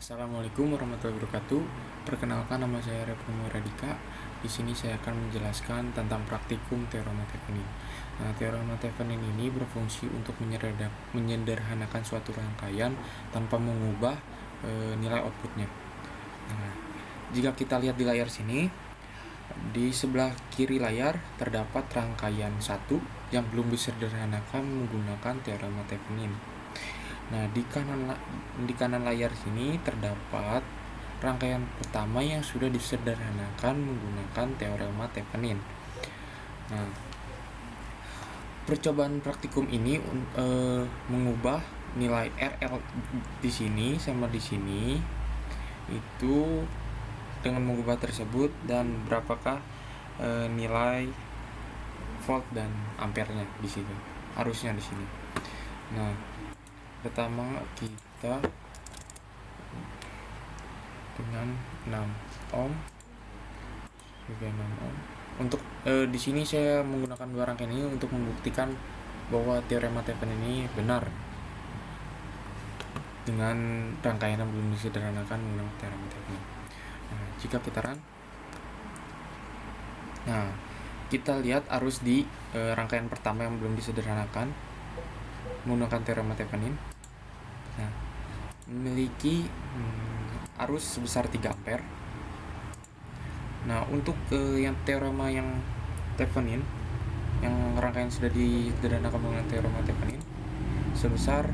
Assalamualaikum warahmatullahi wabarakatuh. Perkenalkan, nama saya Revo Radika. Di sini saya akan menjelaskan tentang praktikum teorema Thevenin. Nah, teorema Thevenin ini berfungsi untuk menyederhanakan suatu rangkaian tanpa mengubah nilai outputnya. Nah, jika kita lihat di layar sini, di sebelah kiri layar terdapat rangkaian 1 yang belum disederhanakan menggunakan teorema Thevenin. Nah, di kanan layar sini terdapat rangkaian pertama yang sudah disederhanakan menggunakan teorema Thevenin. Nah, percobaan praktikum ini mengubah nilai RL di sini sama di sini itu dengan mengubah tersebut, dan berapakah nilai volt dan ampernya di sini, arusnya di sini. Nah, pertama kita dengan 6 ohm juga 6 ohm. Untuk di sini saya menggunakan dua rangkaian ini untuk membuktikan bahwa teorema Thevenin ini benar dengan rangkaian yang belum disederhanakan menggunakan teorema Thevenin. Nah, jika kita run, nah kita lihat arus di rangkaian pertama yang belum disederhanakan menggunakan teorema Thevenin. Nah, memiliki arus sebesar 3 ampere. Nah, untuk yang teorema yang Thevenin, yang rangkaian sudah disederhanakan menggunakan teorema Thevenin, sebesar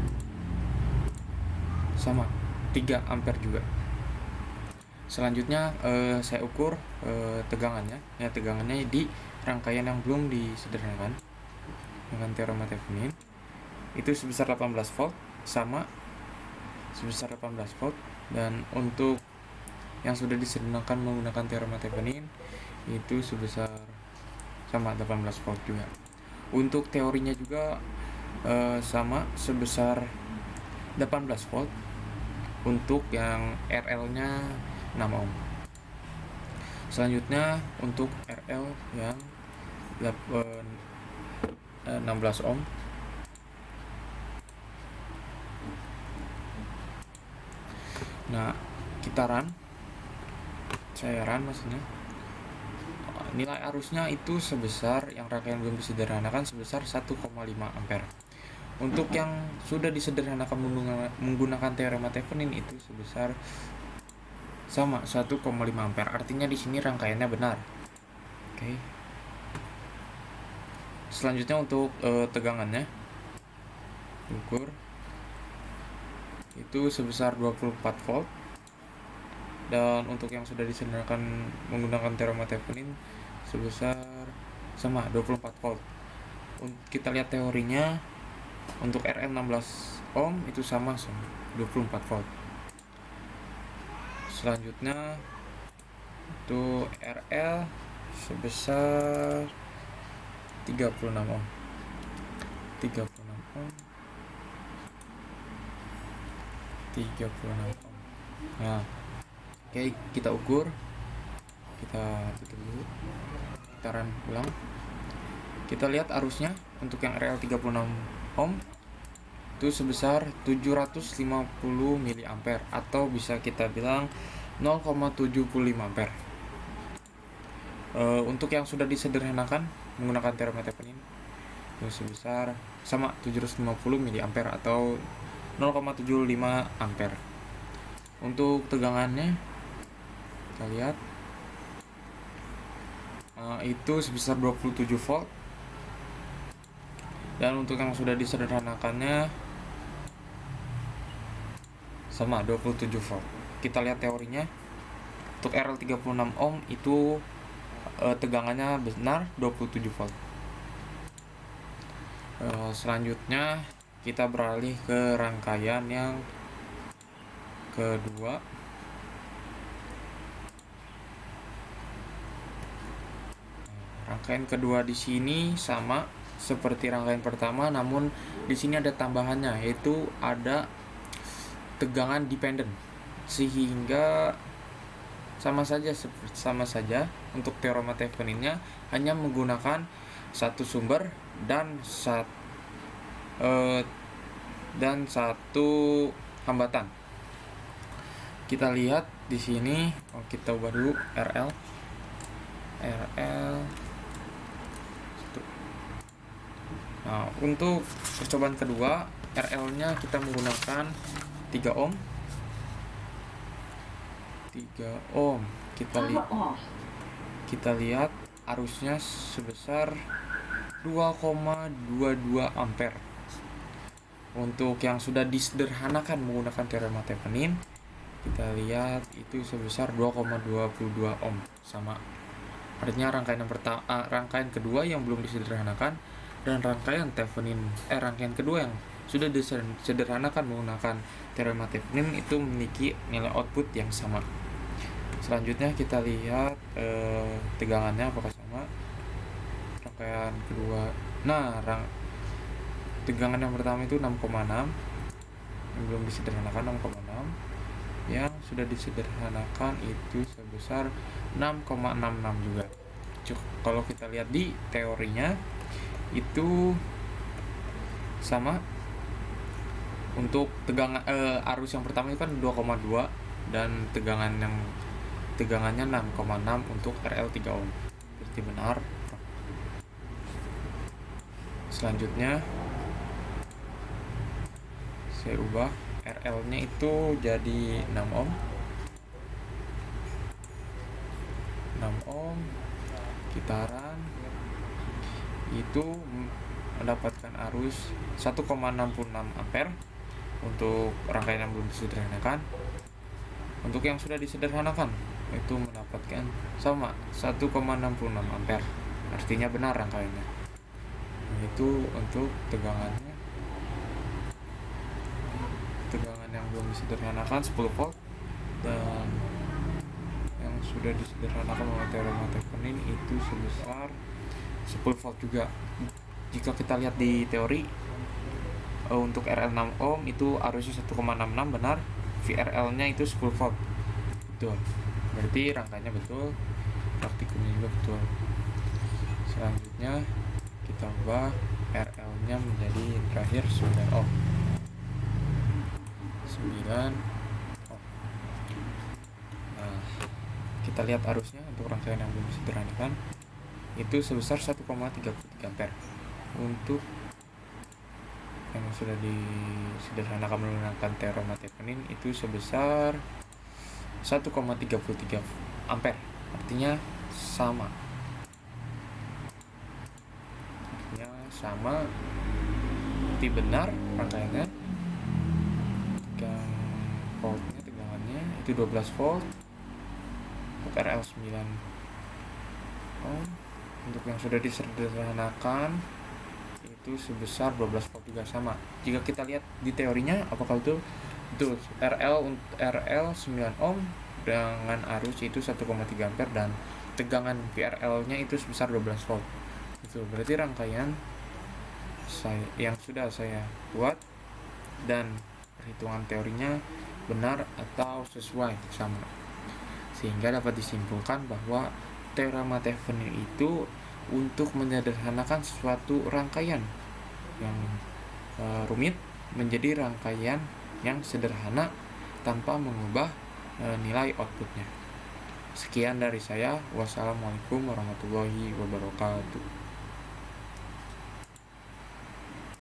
sama 3 ampere juga. Selanjutnya saya ukur tegangannya. Ya, tegangannya di rangkaian yang belum disederhanakan dengan teorema Thevenin itu sebesar 18 volt, sama sebesar 18 volt. Dan untuk yang sudah disederhanakan menggunakan teorema Thevenin itu sebesar sama 18 volt juga. Untuk teorinya juga sama sebesar 18 volt untuk yang RL-nya 6 ohm. Selanjutnya untuk RL yang 16 ohm. Nah, kita run, saya run maksudnya, nilai arusnya itu sebesar, yang rangkaian belum disederhanakan sebesar 1,5 ampere. Untuk yang sudah disederhanakan menggunakan teorema Thevenin itu sebesar sama 1,5 ampere. Artinya di sini rangkaiannya benar. Oke. Selanjutnya untuk tegangannya ukur itu sebesar 24 volt, dan untuk yang sudah disederhanakan menggunakan teorema Thevenin sebesar sama 24 volt. Kita lihat teorinya, untuk RL 16 ohm itu sama 24 volt. Selanjutnya untuk RL sebesar 36 ohm. 36 ohm. 36 ohm. Nah, oke, kita ukur. Kita tutup dulu. Kita run ulang. Kita lihat arusnya untuk yang RL 36 ohm itu sebesar 750 mA, atau bisa kita bilang 0,75 ampere. Untuk yang sudah disederhanakan menggunakan teorema Thevenin itu sebesar sama 750 mA atau 0,75 ampere. Untuk tegangannya kita lihat itu sebesar 27 volt, dan untuk yang sudah disederhanakannya sama 27 volt. Kita lihat teorinya, untuk RL 36 ohm itu tegangannya benar 27 volt. Selanjutnya kita beralih ke rangkaian yang kedua. Rangkaian kedua di sini sama seperti rangkaian pertama, namun di sini ada tambahannya, yaitu ada tegangan dependent, sehingga sama saja untuk teorema Theveninnya hanya menggunakan satu sumber dan satu hambatan. Kita lihat di sini, kita ubah dulu RL. Nah, untuk percobaan kedua, RL-nya kita menggunakan 3 ohm. 3 ohm. Kita lihat arusnya sebesar 2,22 ampere. Untuk yang sudah disederhanakan menggunakan teorema Thevenin, kita lihat itu sebesar 2,22 ohm, sama. Artinya rangkaian kedua yang belum disederhanakan dan rangkaian kedua yang sudah disederhanakan menggunakan teorema Thevenin itu memiliki nilai output yang sama. Selanjutnya kita lihat tegangannya apakah sama. Rangkaian kedua, tegangan yang pertama itu 6,6, yang belum disederhanakan 6,6, yang sudah disederhanakan itu sebesar 6,66 juga. Kalau kita lihat di teorinya itu sama. Untuk tegangan arus yang pertama itu kan 2,2 dan tegangannya 6,6 untuk RL 3 ohm. Berarti benar. Selanjutnya saya ubah RL-nya itu jadi 6 ohm. 6 ohm kitaran itu mendapatkan arus 1,66 ampere untuk rangkaian yang belum disederhanakan. Untuk yang sudah disederhanakan itu mendapatkan sama 1,66 ampere. Artinya benar rangkaiannya. Itu untuk tegangan yang belum disederhanakan 10 volt, dan yang sudah disederhanakan oleh teorema Thevenin itu sebesar 10 volt juga. Jika kita lihat di teori, untuk RL 6 ohm itu arusnya 1,66 benar, VRL-nya itu 10 volt. Betul. Berarti rangkaiannya betul, praktikumnya juga betul. Selanjutnya kita ubah RL-nya menjadi terakhir 9 ohm. 9 ohm. Nah, kita lihat arusnya untuk rangkaian yang belum disederhanakan itu sebesar 1,33 ampere. Untuk yang sudah disederhanakan menggunakan teorema Thevenin itu sebesar 1,33 ampere. Artinya sama. Berarti benar rangkaiannya. Tegangannya itu 12 volt untuk RL 9 ohm. Untuk yang sudah disederhanakan itu sebesar 12 volt juga sama. Jika kita lihat di teorinya apakah betul? Betul. RL 9 ohm dengan arus itu 1,3 ampere dan tegangan VRL-nya itu sebesar 12 volt. Itu berarti rangkaian yang sudah saya buat dan perhitungan teorinya benar atau sesuai sama, sehingga dapat disimpulkan bahwa teorema Thevenin itu untuk menyederhanakan suatu rangkaian yang rumit menjadi rangkaian yang sederhana tanpa mengubah nilai outputnya. Sekian dari saya. Wassalamualaikum warahmatullahi wabarakatuh.